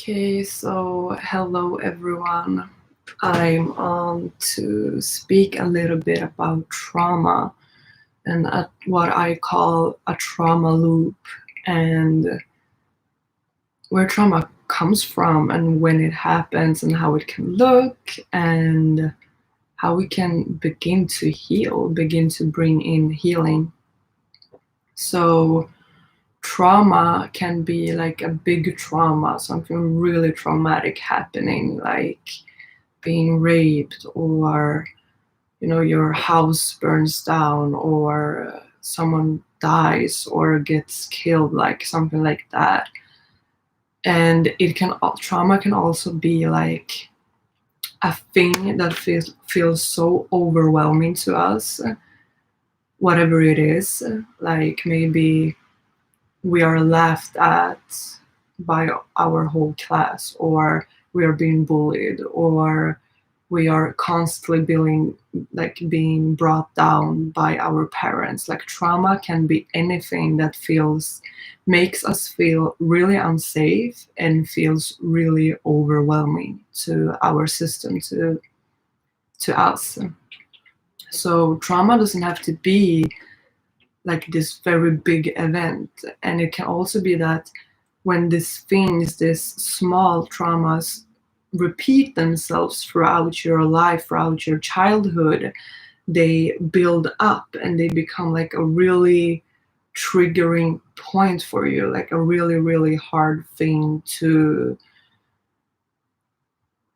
Okay, so hello everyone. I'm on to speak a little bit about trauma and what I call a trauma loop, and where trauma comes from and when it happens and how it can look and how we can begin to heal, begin to bring in healing. So trauma can be like a big trauma, something really traumatic happening, like being raped, or your house burns down, or someone dies or gets killed, like something like that. And trauma can also be like a thing that feels so overwhelming to us, whatever it is. Like maybe we are laughed at by our whole class, or we are being bullied, or we are constantly being brought down by our parents. Like trauma can be anything that makes us feel really unsafe and feels really overwhelming to our system, to us. So trauma doesn't have to be like this very big event, and it can also be that when these small traumas repeat themselves throughout your life, throughout your childhood, they build up and they become like a really triggering point for you, like a really, really hard thing to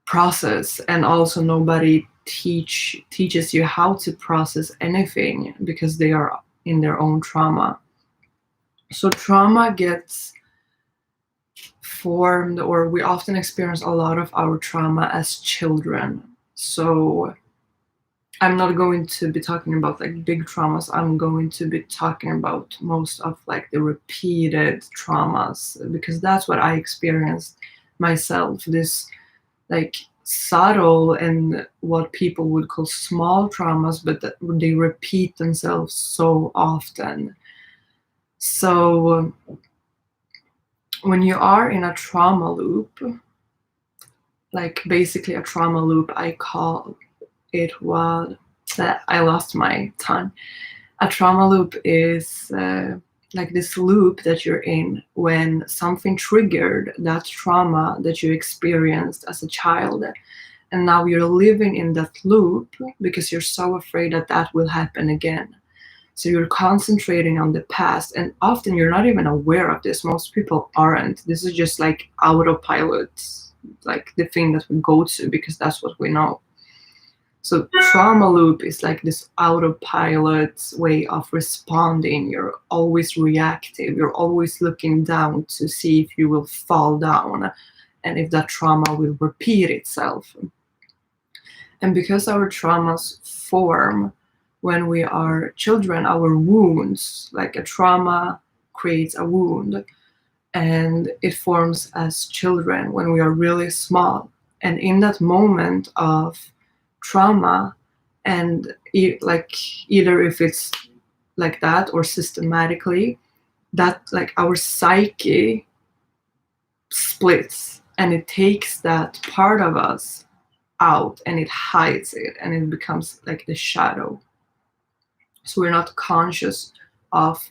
process. And also nobody teaches you how to process anything because they are in their own trauma. So trauma gets formed, or we often experience a lot of our trauma as children. So I'm not going to be talking about like big traumas. I'm going to be talking about most of like the repeated traumas, because that's what I experienced myself. This like subtle and what people would call small traumas, but that they repeat themselves so often. So when you are in a trauma loop, like basically a trauma loop, I call it what that I lost my tongue. A trauma loop is like this loop that you're in when something triggered that trauma that you experienced as a child. And now you're living in that loop because you're so afraid that that will happen again. So you're concentrating on the past, and often you're not even aware of this. Most people aren't. This is just like autopilot, like the thing that we go to because that's what we know. So trauma loop is like this autopilot way of responding. You're always reactive. You're always looking down to see if you will fall down and if that trauma will repeat itself. And because our traumas form when we are children, our wounds, like a trauma creates a wound, and it forms as children when we are really small. And in that moment of trauma, and like either if it's like that or systematically, that like our psyche splits and it takes that part of us out and it hides it and it becomes like the shadow. So we're not conscious of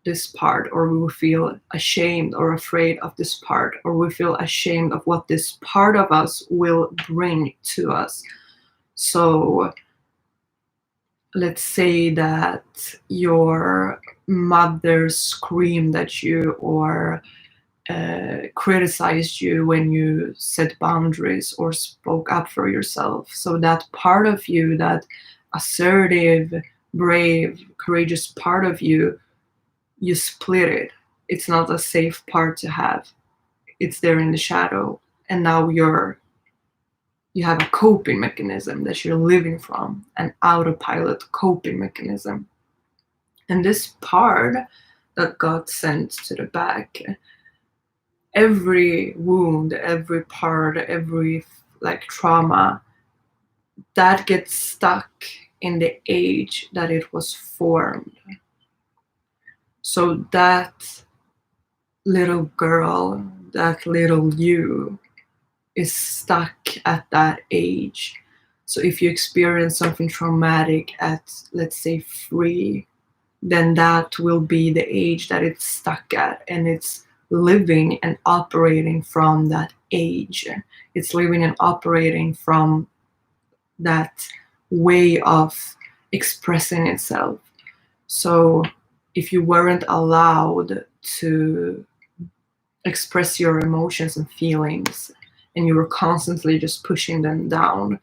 this part, or we will feel ashamed or afraid of this part, or we feel ashamed of what this part of us will bring to us. So let's say that your mother screamed at you, or criticized you when you set boundaries or spoke up for yourself. So that part of you, that assertive, brave, courageous part of you, you split it. It's not a safe part to have. It's there in the shadow. And now you have a coping mechanism that you're living from, an autopilot coping mechanism. And this part that got sent to the back, every wound, every part, every like trauma, that gets stuck in the age that it was formed. So that little girl, that little you, is stuck at that age. So if you experience something traumatic at, let's say, 3, then that will be the age that it's stuck at, and it's living and operating from that age. It's living and operating from that way of expressing itself. So if you weren't allowed to express your emotions and feelings, and you were constantly just pushing them down,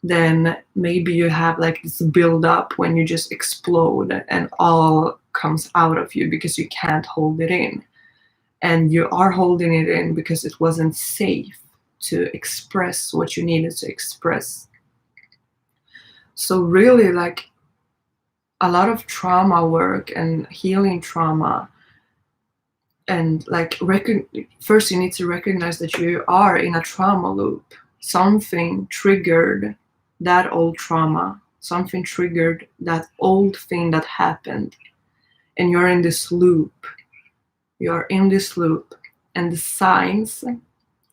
then maybe you have like this build up when you just explode and all comes out of you because you can't hold it in. And you are holding it in because it wasn't safe to express what you needed to express. So really, like, a lot of trauma work and healing trauma, and like first you need to recognize that you are in a trauma loop. Something triggered that old trauma, something triggered that old thing that happened, and you're in this loop. You're in this loop. And the signs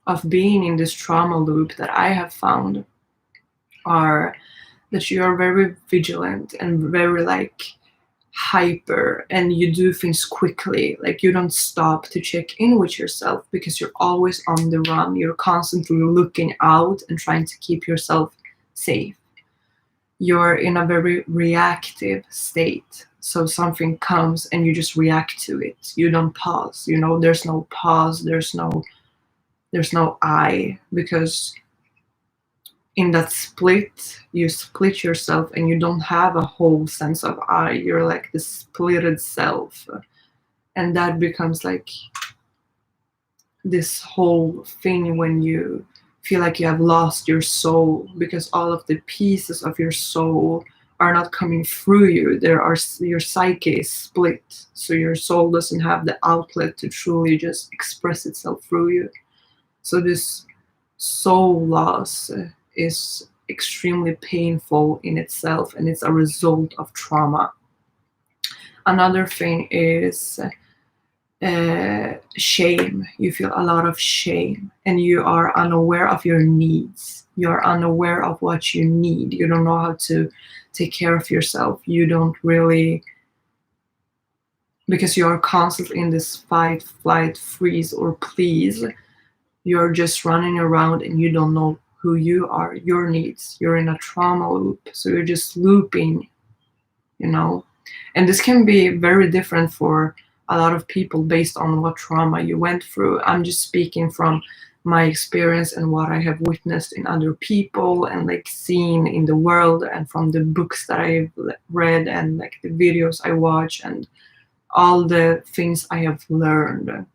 of being in this trauma loop that I have found are that you are very vigilant and very like hyper, and you do things quickly. Like, you don't stop to check in with yourself because you're always on the run. You're constantly looking out and trying to keep yourself safe. You're in a very reactive state. So something comes and you just react to it. You don't pause. There's no pause. There's no I, because in that split, you split yourself and you don't have a whole sense of I. You're like the splitted self. And that becomes like this whole thing when you feel like you have lost your soul, because all of the pieces of your soul are not coming through you. Your psyche is split, so your soul doesn't have the outlet to truly just express itself through you. So this soul loss is extremely painful in itself, and it's a result of trauma. Another thing is shame. You feel a lot of shame, and you are unaware of your needs. You're unaware of what you need. You don't know how to take care of yourself. You don't really, because you are constantly in this fight, flight, freeze, or please. You're just running around and you don't know who you are, your needs. You're in a trauma loop. So you're just looping, And this can be very different for a lot of people based on what trauma you went through. I'm just speaking from my experience and what I have witnessed in other people and like seen in the world, and from the books that I've read and like the videos I watch and all the things I have learned.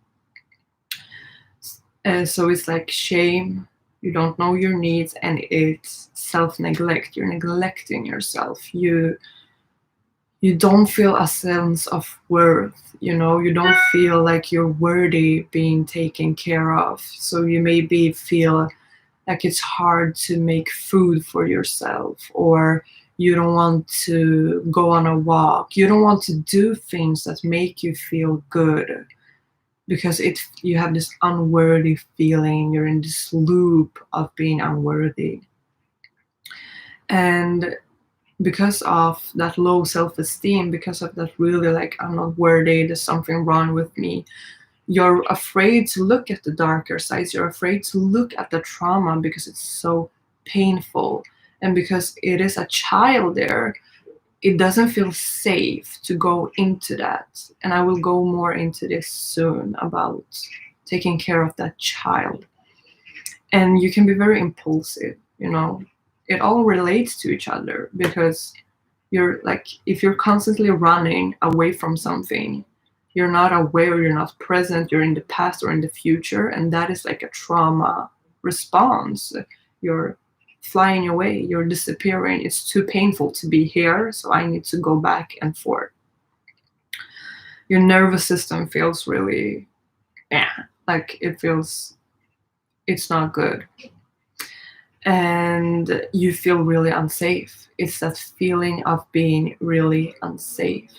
So it's like shame, you don't know your needs, and it's self-neglect. You're neglecting yourself. You don't feel a sense of worth. You don't feel like you're worthy being taken care of. So you maybe feel like it's hard to make food for yourself, or you don't want to go on a walk. You don't want to do things that make you feel good, because you have this unworthy feeling. You're in this loop of being unworthy. And because of that low self-esteem, because of that really like, I'm not worthy, there's something wrong with me, you're afraid to look at the darker sides. You're afraid to look at the trauma because it's so painful. And because it is a child there, it doesn't feel safe to go into that. And I will go more into this soon about taking care of that child. And you can be very impulsive. It all relates to each other, because you're like, if you're constantly running away from something, you're not aware, you're not present, you're in the past or in the future, and that is like a trauma response. You're flying away, you're disappearing. It's too painful to be here, so I need to go back and forth. Your nervous system feels really, like it's not good. And you feel really unsafe. It's that feeling of being really unsafe,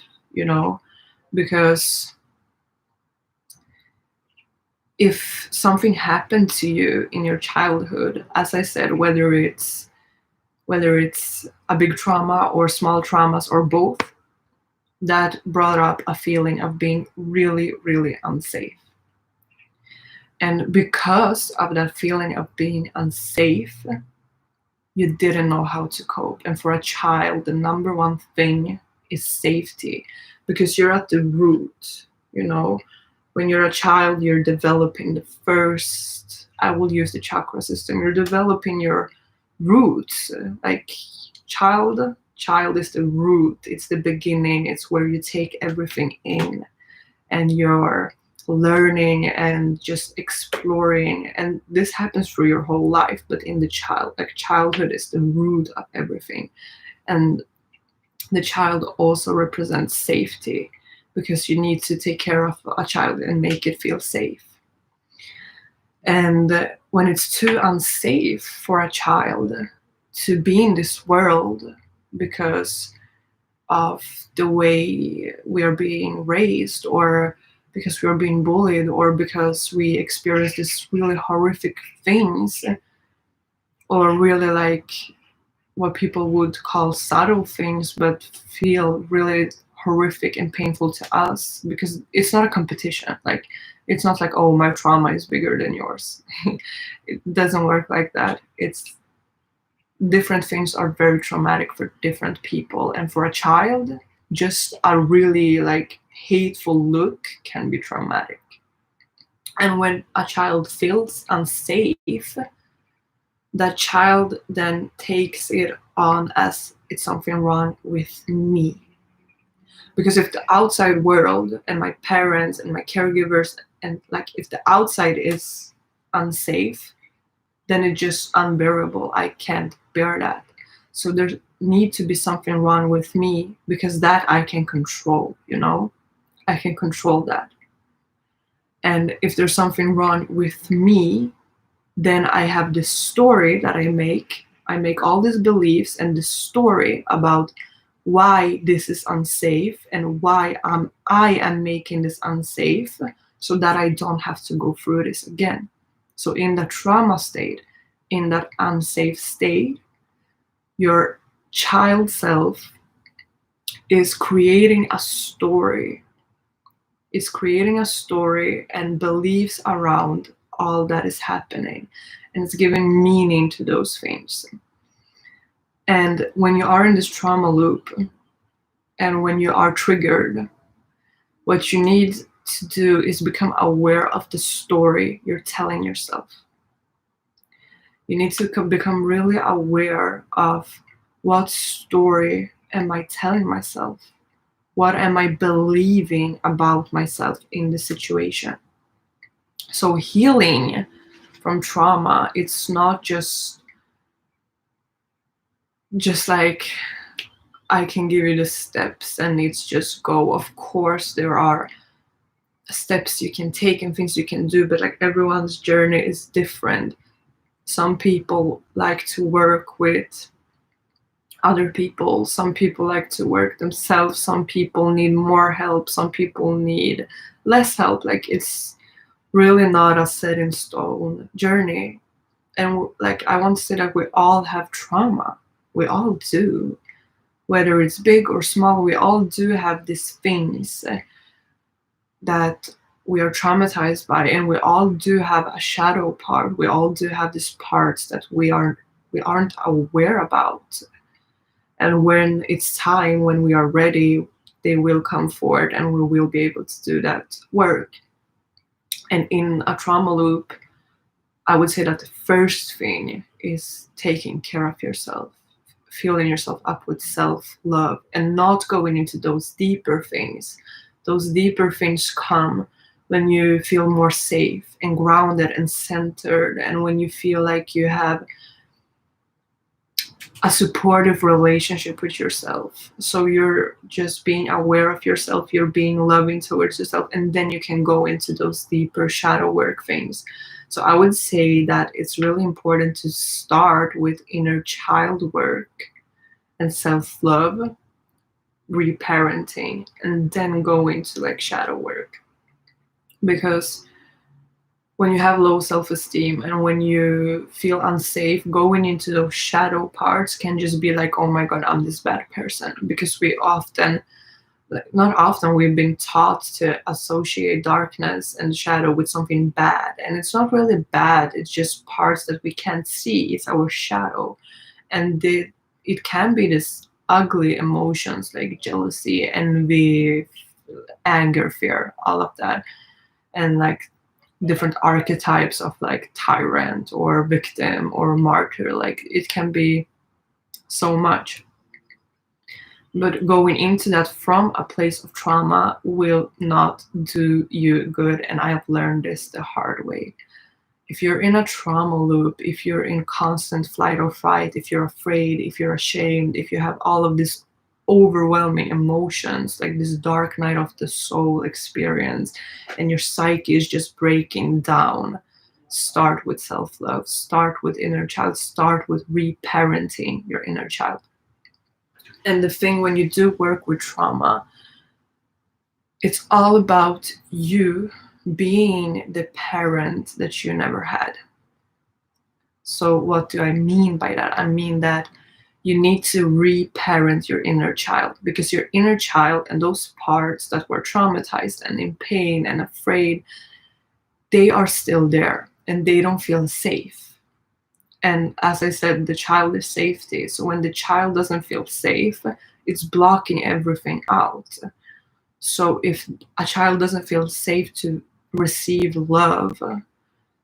because if something happened to you in your childhood, as I said, whether it's a big trauma or small traumas or both, that brought up a feeling of being really, really unsafe. And because of that feeling of being unsafe, you didn't know how to cope. And for a child, the number one thing is safety, because you're at the root, you know. When you're a child, you're developing the first, I will use the chakra system, you're developing your roots. Like child is the root, it's the beginning, it's where you take everything in, and you're learning and just exploring, and this happens through your whole life. But in the childhood is the root of everything. And the child also represents safety, because you need to take care of a child and make it feel safe. And when it's too unsafe for a child to be in this world because of the way we are being raised, or because we are being bullied, or because we experience these really horrific things, or really like what people would call subtle things, but feel really horrific and painful to us, because it's not a competition. Like, it's not like, oh, my trauma is bigger than yours. It doesn't work like that. It's different things are very traumatic for different people. And for a child, just a really like hateful look can be traumatic. And when a child feels unsafe, that child then takes it on as it's something wrong with me. Because if the outside world and my parents and my caregivers, and like if the outside is unsafe, then it's just unbearable. I can't bear that. So there need to be something wrong with me, because that I can control, you know? I can control that. And if there's something wrong with me, then I have this story that I make. I make all these beliefs and this story about why this is unsafe and why I am making this unsafe, so that I don't have to go through this again. So in the trauma state, in that unsafe state, your child self is creating a story. It's creating a story and beliefs around all that is happening, and it's giving meaning to those things. And when you are in this trauma loop, and when you are triggered, what you need to do is become aware of the story you're telling yourself. You need to become really aware of, what story am I telling myself? What am I believing about myself in the situation? So healing from trauma, it's not just like, I can give you the steps and it's just go. Of course, there are steps you can take and things you can do, but like everyone's journey is different. Some people like to work with other people. Some people like to work themselves. Some people need more help. Some people need less help. Like, it's really not a set in stone journey. And like, I want to say that we all have trauma. We all do. Whether it's big or small, we all do have these things that we are traumatized by, and we all do have a shadow part. We all do have these parts that we aren't aware about. And when it's time, when we are ready, they will come forward and we will be able to do that work. And in a trauma loop, I would say that the first thing is taking care of yourself, filling yourself up with self-love, and not going into those deeper things. Those deeper things come when you feel more safe and grounded and centered, and when you feel like you have a supportive relationship with yourself. So you're just being aware of yourself, you're being loving towards yourself, and then you can go into those deeper shadow work things. So I would say that it's really important to start with inner child work and self-love, reparenting, and then go into like shadow work. Because when you have low self-esteem and when you feel unsafe, going into those shadow parts can just be like, oh my god, I'm this bad person. Because we often, like, not often, we've been taught to associate darkness and shadow with something bad, and it's not really bad, it's just parts that we can't see. It's our shadow. And it can be this ugly emotions like jealousy, envy, anger, fear, all of that. And like different archetypes of like tyrant or victim or martyr, like it can be so much. But going into that from a place of trauma will not do you good, and I have learned this the hard way. If you're in a trauma loop, if you're in constant flight or fight, if you're afraid, if you're ashamed, if you have all of these overwhelming emotions, like this dark night of the soul experience, and your psyche is just breaking down, start with self-love, start with inner child, start with reparenting your inner child. And the thing when you do work with trauma, it's all about you being the parent that you never had. So what do I mean by that? I mean that you need to reparent your inner child, because your inner child and those parts that were traumatized and in pain and afraid, they are still there and they don't feel safe. And as I said, the child is safety. So when the child doesn't feel safe, it's blocking everything out. So if a child doesn't feel safe to receive love,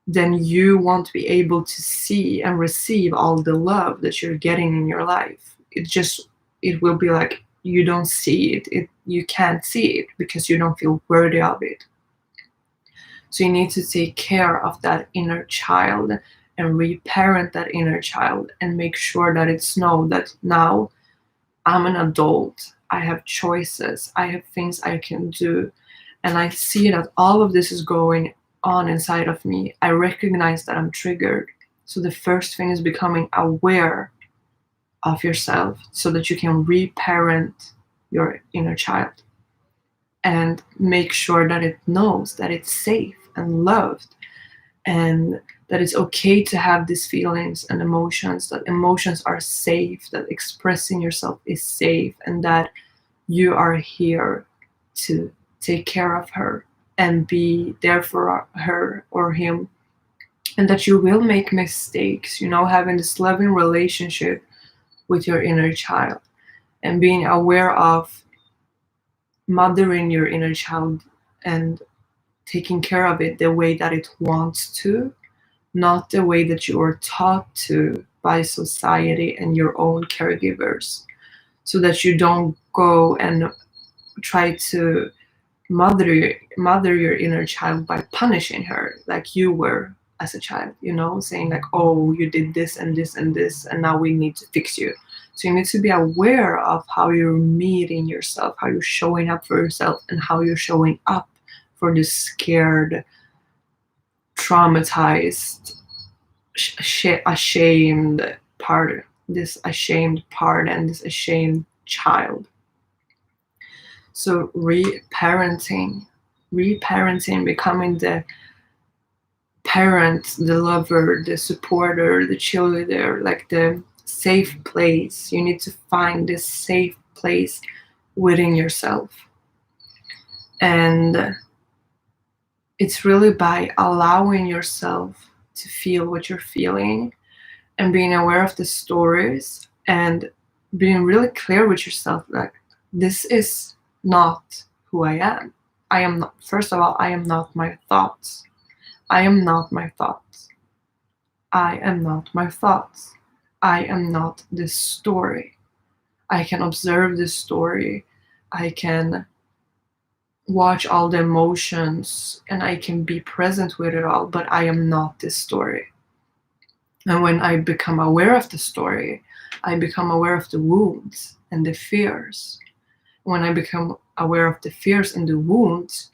then you won't be able to see and receive all the love that you're getting in your life. It will be like you don't see it. You can't see it because you don't feel worthy of it. So you need to take care of that inner child and reparent that inner child and make sure that it's know that now I'm an adult. I have choices. I have things I can do. And I see that all of this is going on inside of me. I recognize that I'm triggered. So the first thing is becoming aware of yourself so that you can reparent your inner child and make sure that it knows that it's safe and loved, and that it's okay to have these feelings and emotions, that emotions are safe, that expressing yourself is safe, and that you are here to take care of her and be there for her or him, and that you will make mistakes, having this loving relationship with your inner child and being aware of mothering your inner child and taking care of it the way that it wants to, not the way that you are taught to by society and your own caregivers, so that you don't go and try to mother your inner child by punishing her like you were as a child, saying like, oh, you did this and this and this and now we need to fix you. So you need to be aware of how you're meeting yourself, how you're showing up for yourself, and how you're showing up for this scared, traumatized, ashamed part, this ashamed part and this ashamed child. So reparenting, becoming the parent, the lover, the supporter, the cheerleader, like the safe place. You need to find this safe place within yourself. And it's really by allowing yourself to feel what you're feeling and being aware of the stories and being really clear with yourself, like, this is not who I am. I am not, first of all, I am not my thoughts. I am not my thoughts. I am not my thoughts. I am not this story. I can observe this story. I can watch all the emotions and I can be present with it all, but I am not this story. And when I become aware of the story, I become aware of the wounds and the fears. When I become aware of the fears and the wounds,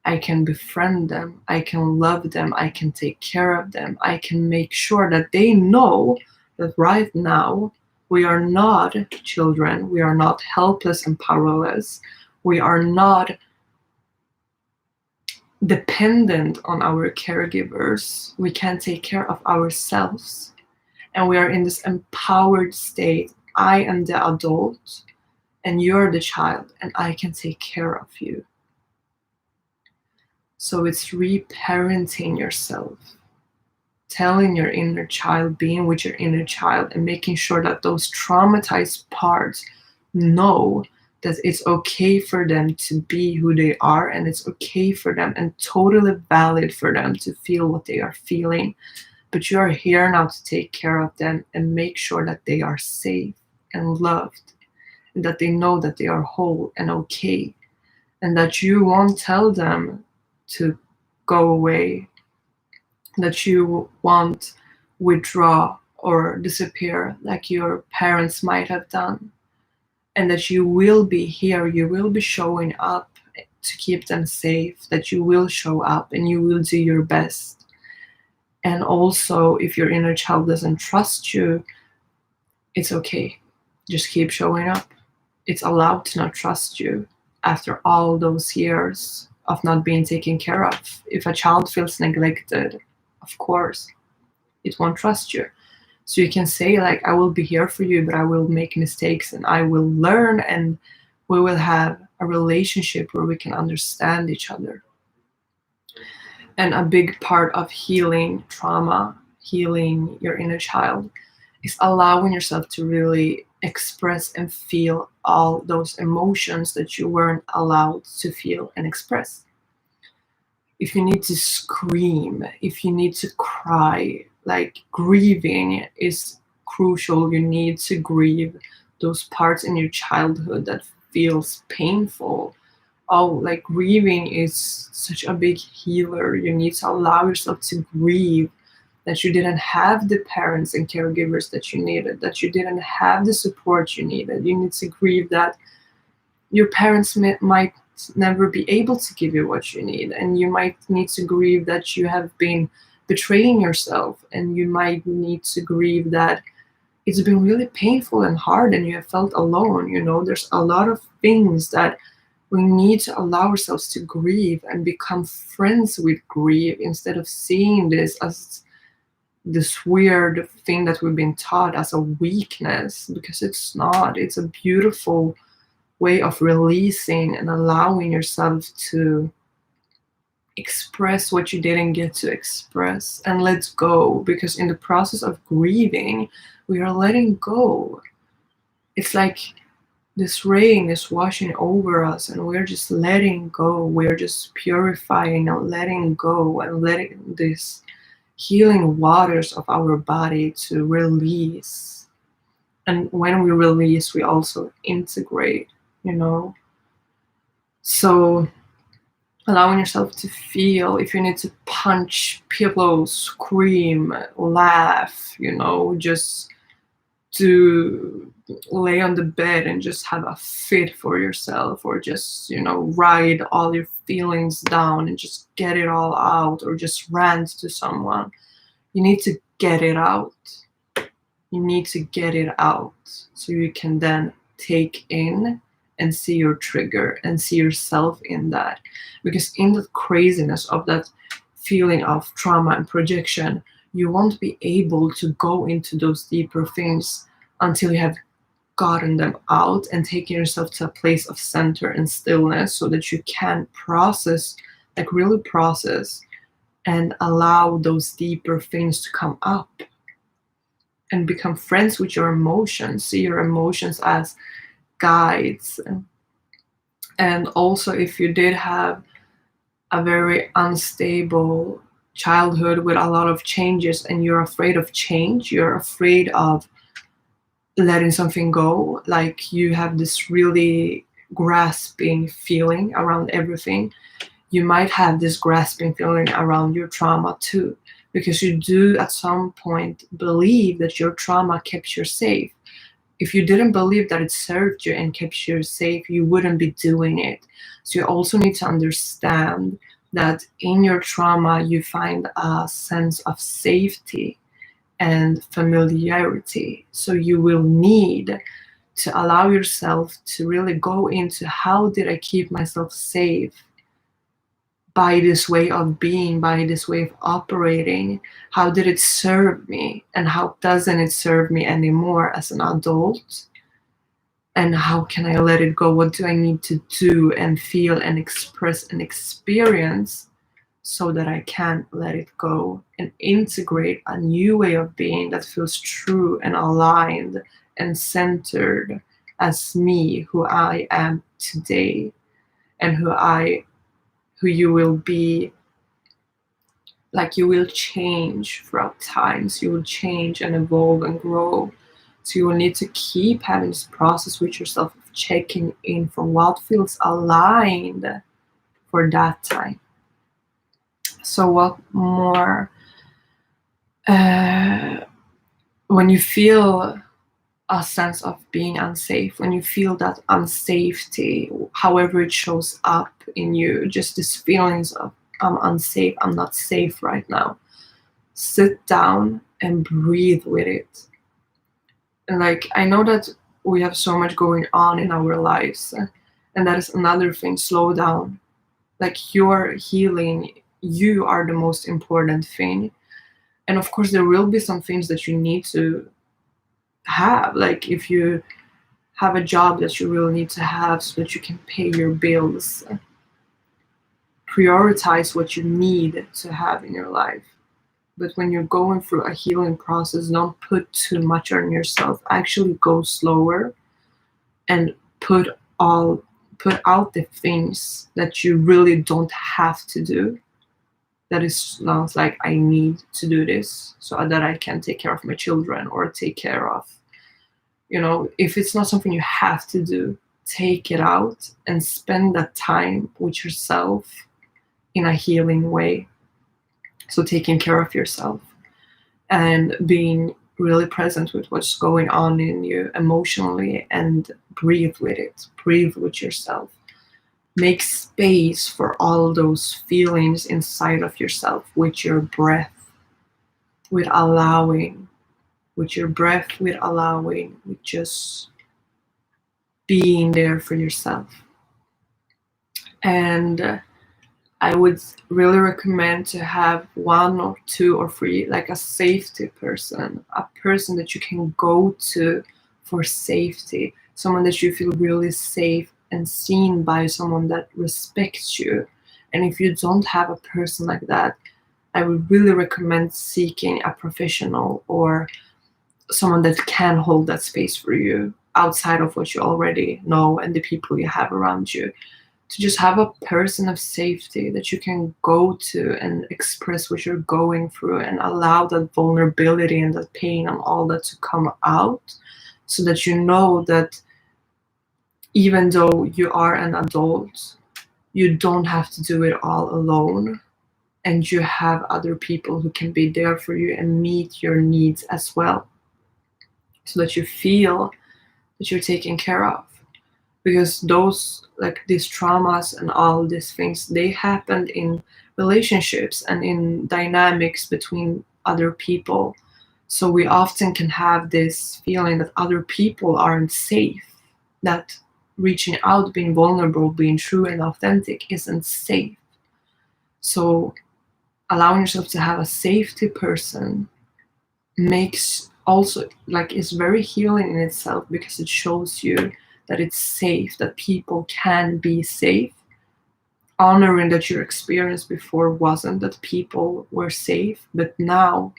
I can befriend them, I can love them, I can take care of them, I can make sure that they know that right now we are not children, we are not helpless and powerless, we are not dependent on our caregivers. We can't take care of ourselves. And we are in this empowered state. I am the adult and you're the child, and I can take care of you. So it's reparenting yourself, telling your inner child, being with your inner child, and making sure that those traumatized parts know that it's okay for them to be who they are, and it's okay for them and totally valid for them to feel what they are feeling. But you are here now to take care of them and make sure that they are safe and loved, and that they know that they are whole and okay, and that you won't tell them to go away, that you won't withdraw or disappear like your parents might have done, and that you will be here, you will be showing up to keep them safe, that you will show up and you will do your best. And also, if your inner child doesn't trust you, it's okay. Just keep showing up. It's allowed to not trust you after all those years of not being taken care of. If a child feels neglected, of course, it won't trust you. So you can say, like, I will be here for you, but I will make mistakes and I will learn, and we will have a relationship where we can understand each other. And a big part of healing trauma, healing your inner child, is allowing yourself to really express and feel all those emotions that you weren't allowed to feel and express. If you need to scream, if you need to cry, like, grieving is crucial. You need to grieve those parts in your childhood that feels painful. Oh, like, grieving is such a big healer. You need to allow yourself to grieve that you didn't have the parents and caregivers that you needed, that you didn't have the support you needed. You need to grieve that your parents might never be able to give you what you need, and you might need to grieve that you have been betraying yourself, and you might need to grieve that it's been really painful and hard and you have felt alone. There's a lot of things that we need to allow ourselves to grieve and become friends with grief, instead of seeing this as this weird thing that we've been taught as a weakness, because it's not. It's a beautiful way of releasing and allowing yourself to express what you didn't get to express and let go, because in the process of grieving, we are letting go. It's like this rain is washing over us and we're just letting go. We're just purifying and letting go and letting this healing waters of our body to release. And when we release, we also integrate, you know. So allowing yourself to feel, if you need to punch pillows, scream, laugh, just to lay on the bed and just have a fit for yourself, or just, ride all your feelings down and just get it all out, or just rant to someone. You need to get it out. You need to get it out so you can then take in and see your trigger and see yourself in that. Because in the craziness of that feeling of trauma and projection, you won't be able to go into those deeper things until you have gotten them out and taken yourself to a place of center and stillness, so that you can process, like really process, and allow those deeper things to come up and become friends with your emotions. See your emotions as guides. And also, if you did have a very unstable childhood with a lot of changes and you're afraid of change, you're afraid of letting something go, like you have this really grasping feeling around everything, you might have this grasping feeling around your trauma too, because you do at some point believe that your trauma kept you safe. If you didn't believe that it served you and kept you safe, you wouldn't be doing it. So you also need to understand that in your trauma, you find a sense of safety and familiarity. So you will need to allow yourself to really go into, how did I keep myself safe by this way of being, by this way of operating? How did it serve me? And how doesn't it serve me anymore as an adult? And how can I let it go? What do I need to do and feel and express and experience so that I can let it go and integrate a new way of being that feels true and aligned and centered as me, who I am today, and who you will be. Like, you will change throughout times, you will change and evolve and grow. So you will need to keep having this process with yourself of checking in from what feels aligned for that time. So what more, when you feel a sense of being unsafe, when you feel that unsafety, however it shows up in you, just these feelings of I'm unsafe, I'm not safe right now, sit down and breathe with it. And like, I know that we have so much going on in our lives, and that is another thing. Slow down. Like, your healing, you are the most important thing. And of course there will be some things that you need to have, like if you have a job that you really need to have so that you can pay your bills, prioritize what you need to have in your life. But when you're going through a healing process, don't put too much on yourself. Actually go slower and put out the things that you really don't have to do. That is not like, I need to do this so that I can take care of my children or take care of, if it's not something you have to do, take it out and spend that time with yourself in a healing way. So taking care of yourself and being really present with what's going on in you emotionally, and breathe with it, breathe with yourself. Make space for all those feelings inside of yourself with your breath, with allowing, with your breath, with allowing, with just being there for yourself. And I would really recommend to have 1 or 2 or 3, like a safety person, a person that you can go to for safety, someone that you feel really safe and seen by, someone that respects you. And if you don't have a person like that, I would really recommend seeking a professional or someone that can hold that space for you outside of what you already know and the people you have around you. To just have a person of safety that you can go to and express what you're going through, and allow that vulnerability and that pain and all that to come out, so that you know that even though you are an adult, you don't have to do it all alone, and you have other people who can be there for you and meet your needs as well, so that you feel that you're taken care of. Because these traumas and all these things, they happened in relationships and in dynamics between other people. So we often can have this feeling that other people aren't safe, that reaching out, being vulnerable, being true and authentic isn't safe. So allowing yourself to have a safety person makes also, like, is very healing in itself, because it shows you that it's safe, that people can be safe, honoring that your experience before wasn't that people were safe, but now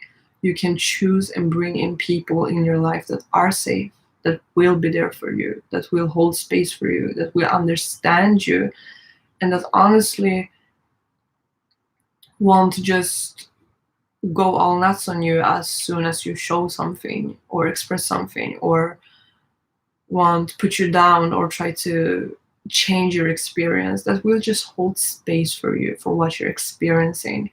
you can choose and bring in people in your life that are safe, that will be there for you, that will hold space for you, that will understand you, and that honestly won't just go all nuts on you as soon as you show something or express something, or want to put you down or try to change your experience. That will just hold space for you, for what you're experiencing.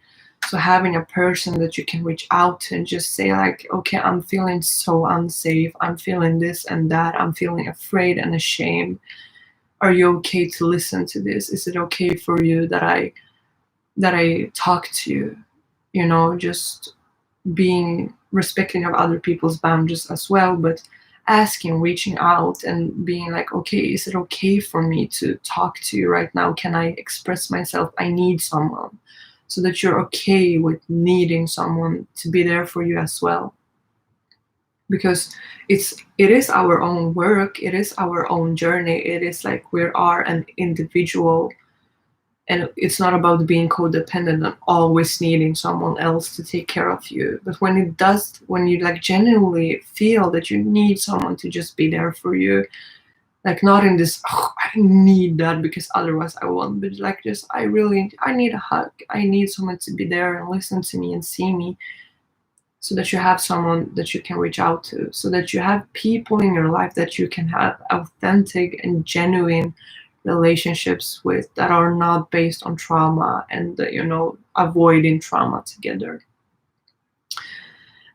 So having a person that you can reach out to and just say, like, okay, I'm feeling so unsafe, I'm feeling this and that, I'm feeling afraid and ashamed. Are you okay to listen to this? Is it okay for you that I talk to you? Just being respecting of other people's boundaries as well, but asking, reaching out and being like, okay, is it okay for me to talk to you right now? Can I express myself? I need someone. So that you're okay with needing someone to be there for you as well. Because it is our own work, it is our own journey, it is like we are an individual, and it's not about being codependent and always needing someone else to take care of you. But when you like genuinely feel that you need someone to just be there for you, like not in this, oh, I need that because otherwise I won't, but like just I need a hug, I need someone to be there and listen to me and see me, so that you have someone that you can reach out to, so that you have people in your life that you can have authentic and genuine relationships with, that are not based on trauma and avoiding trauma together.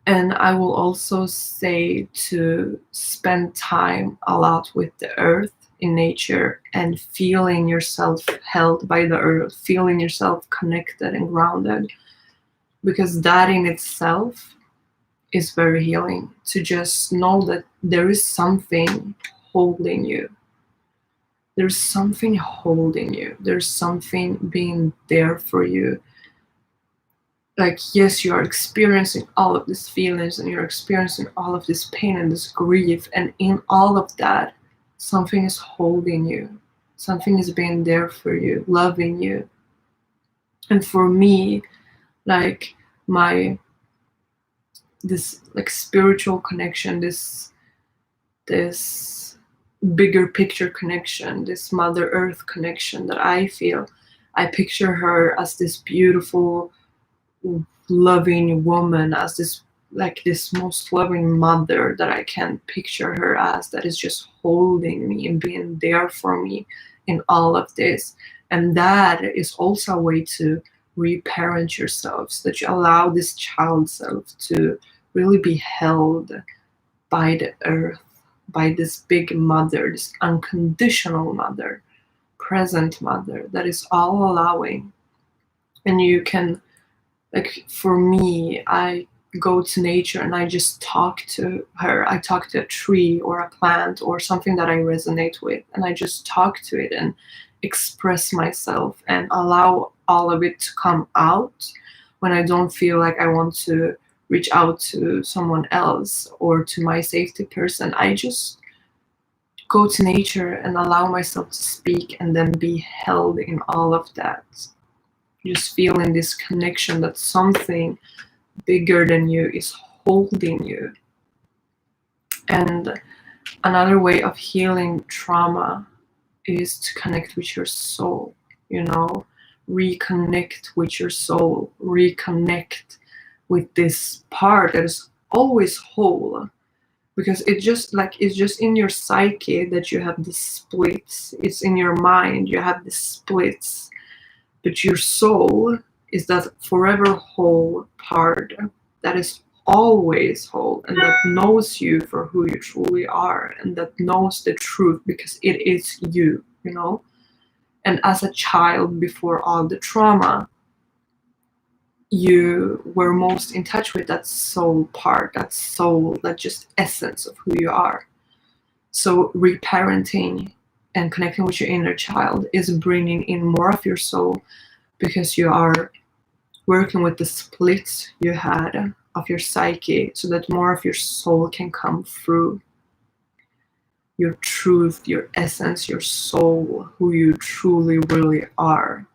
And I will also say to spend time a lot with the earth, in nature, and feeling yourself held by the earth, feeling yourself connected and grounded, because that in itself is very healing. To just know that there is something holding you. There's something holding you. There's something being there for you. Like, yes, you are experiencing all of these feelings and you're experiencing all of this pain and this grief. And in all of that, something is holding you. Something is being there for you, loving you. And for me, like this like spiritual connection, this bigger picture connection, this Mother Earth connection that I feel, I picture her as this beautiful, loving woman, as this most loving mother that I can picture her as, that is just holding me and being there for me in all of this. And that is also a way to reparent yourself, so that you allow this child self to really be held by the earth, by this big mother, this unconditional mother, present mother that is all allowing. And you can, like, for me, I go to nature and I just talk to her. I talk to a tree or a plant or something that I resonate with, and I just talk to it and express myself and allow all of it to come out. When I don't feel like I want to reach out to someone else or to my safety person, I just go to nature and allow myself to speak and then be held in all of that. Just feeling this connection that something bigger than you is holding you. And another way of healing trauma is to connect with your soul, reconnect with your soul, reconnect with this part that is always whole. Because it's just in your psyche that you have the splits. It's in your mind you have the splits. But your soul is that forever whole part that is always whole, and that knows you for who you truly are, and that knows the truth because it is you. And as a child, before all the trauma, you were most in touch with that soul part, that soul, that just essence of who you are. So reparenting and connecting with your inner child is bringing in more of your soul, because you are working with the splits you had of your psyche, so that more of your soul can come through. Your truth, your essence, your soul, who you truly really are,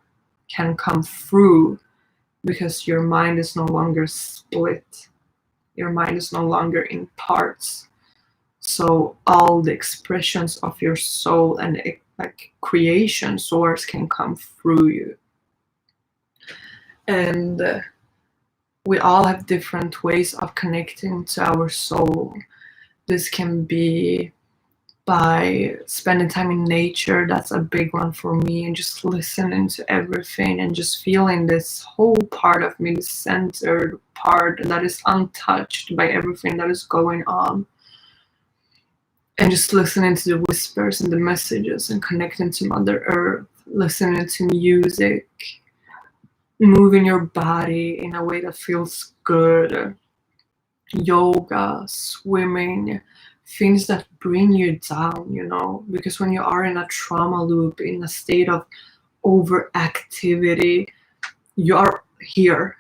can come through, because your mind is no longer split. Your mind is no longer in parts. So all the expressions of your soul and like creation source can come through you. And we all have different ways of connecting to our soul. This can be by spending time in nature. That's a big one for me, and just listening to everything and just feeling this whole part of me, this centered part that is untouched by everything that is going on. And just listening to the whispers and the messages and connecting to Mother Earth, listening to music, moving your body in a way that feels good, yoga, swimming, things that bring you down, you know, because when you are in a trauma loop, in a state of overactivity, you are here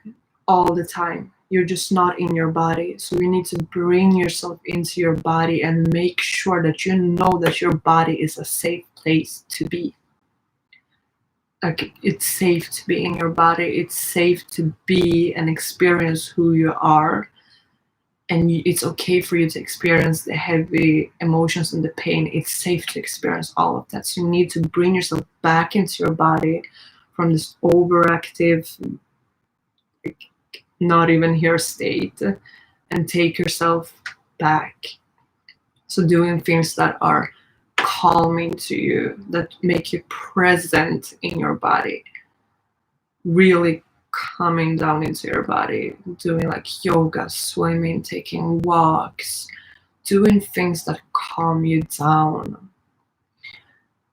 all the time. You're just not in your body. So you need to bring yourself into your body and make sure that you know that your body is a safe place to be. Like, it's safe to be in your body. It's safe to be and experience who you are. And it's okay for you to experience the heavy emotions and the pain. It's safe to experience all of that. So you need to bring yourself back into your body from this overactive, not even here state, and take yourself back. So doing things that are calming to you, that make you present in your body, really coming down into your body, doing like yoga, swimming, taking walks, doing things that calm you down,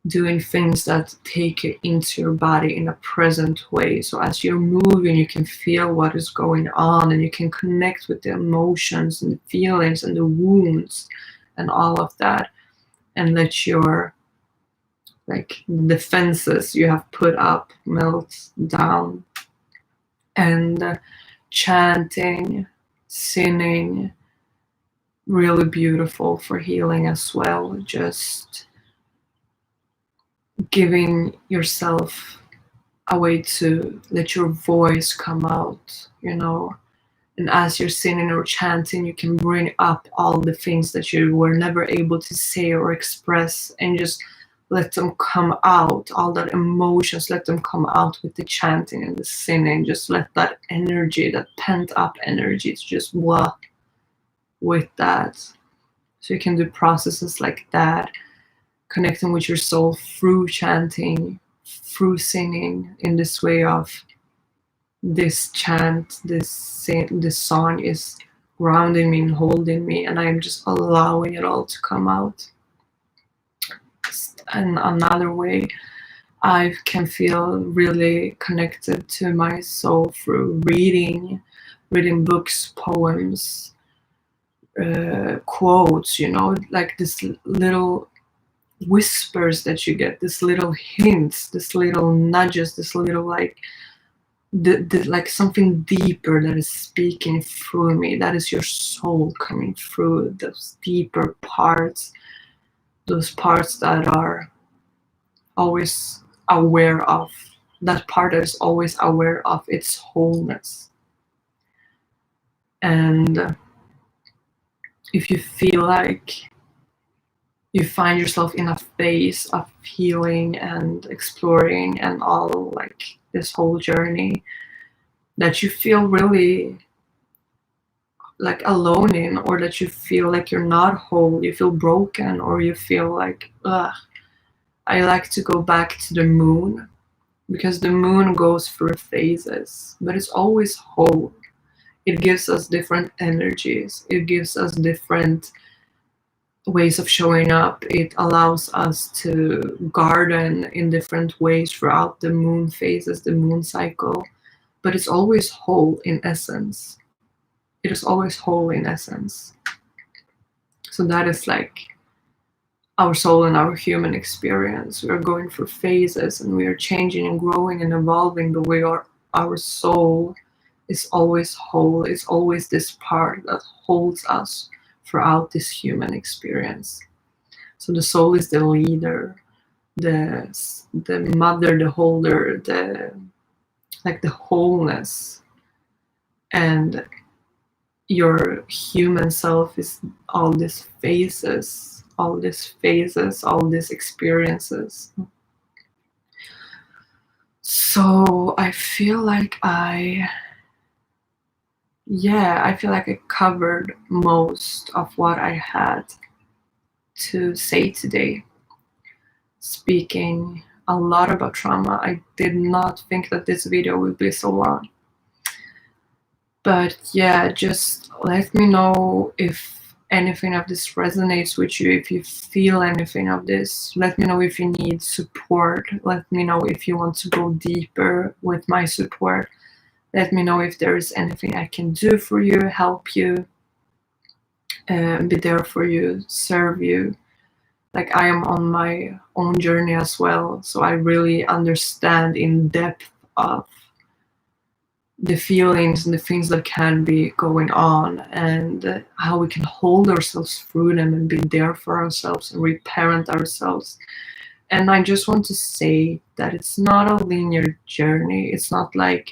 doing things that take you into your body in a present way. So as you're moving, you can feel what is going on, and you can connect with the emotions and the feelings and the wounds and all of that, and let your defenses you have put up melt down. And chanting, singing, really beautiful for healing as well. Just giving yourself a way to let your voice come out, you know. And as you're singing or chanting, you can bring up all the things that you were never able to say or express, and just let them come out, all that emotions, let them come out with the chanting and the singing. Just let that energy, that pent up energy, to just walk with that. So you can do processes like that, connecting with your soul through chanting, through singing, in this way of this chant, this song is grounding me and holding me, and I'm just allowing it all to come out. And another way I can feel really connected to my soul through reading books, poems, quotes, you know, like this little whispers that you get, this little hints, this little nudges, this little like like something deeper that is speaking through me. That is your soul coming through, those deeper parts, those parts that are always aware of, that part that is always aware of its wholeness. And if you feel like you find yourself in a phase of healing and exploring and all, like this whole journey that you feel really like alone in, or that you feel like you're not whole, you feel broken, or you feel like, ugh, I like to go back to the moon, because the moon goes through phases, but it's always whole. It gives us different energies. It gives us different ways of showing up. It allows us to garden in different ways throughout the moon phases, the moon cycle, but it's always whole in essence. It is always whole in essence. So that is like our soul and our human experience. We are going through phases, and we are changing and growing and evolving, but our soul is always whole. It's always this part that holds us throughout this human experience. So the soul is the leader, the mother, the holder, the wholeness. And your human self is all these phases, all these experiences. So I feel like I covered most of what I had to say today. Speaking a lot about trauma. I did not think that this video would be so long. But yeah, just let me know if anything of this resonates with you, if you feel anything of this. Let me know if you need support. Let me know if you want to go deeper with my support. Let me know if there is anything I can do for you, help you. be there for you, serve you. Like, I am on my own journey as well, so I really understand in depth of the feelings and the things that can be going on, and how we can hold ourselves through them and be there for ourselves and reparent ourselves. And I just want to say that it's not a linear journey. It's not like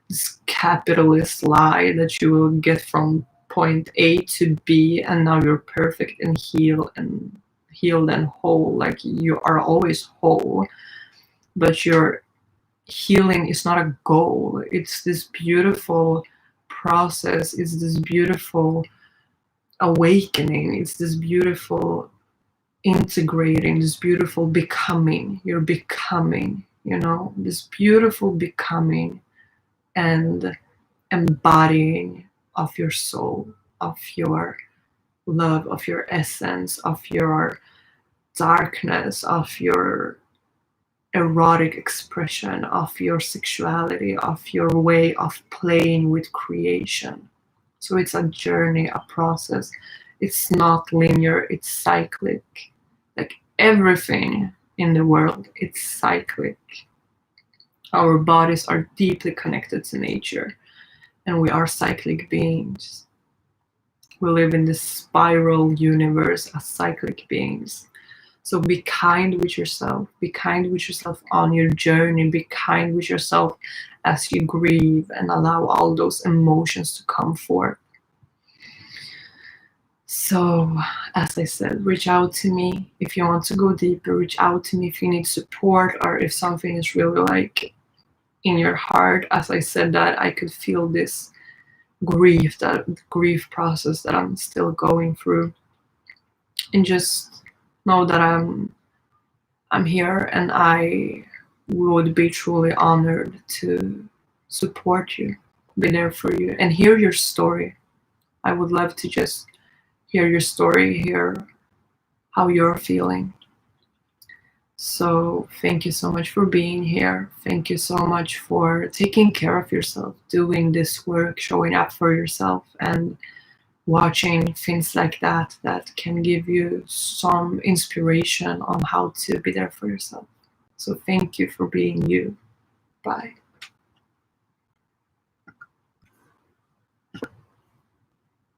this capitalist lie that you will get from point A to B and now you're perfect and healed and whole. Like, you are always whole, but your healing is not a goal. It's this beautiful process. It's this beautiful awakening. It's this beautiful integrating, this beautiful becoming. You're becoming, this beautiful becoming and embodying of your soul, of your love, of your essence, of your darkness, of your erotic expression, of your sexuality, of your way of playing with creation. So it's a journey, a process. It's not linear, it's cyclic. Like everything in the world, it's cyclic. Our bodies are deeply connected to nature, and we are cyclic beings. We live in this spiral universe as cyclic beings. So be kind with yourself. Be kind with yourself on your journey. Be kind with yourself as you grieve and allow all those emotions to come forth. So, as I said, reach out to me if you want to go deeper. Reach out to me if you need support or if something is really like in your heart. As I said that, I could feel this grief process that I'm still going through. And just know that I'm here, and I would be truly honored to support you, be there for you, and hear your story. I would love to just hear your story, hear how you're feeling. So thank you so much for being here. Thank you so much for taking care of yourself, doing this work, showing up for yourself, and watching things like that can give you some inspiration on how to be there for yourself. So thank you for being you. Bye.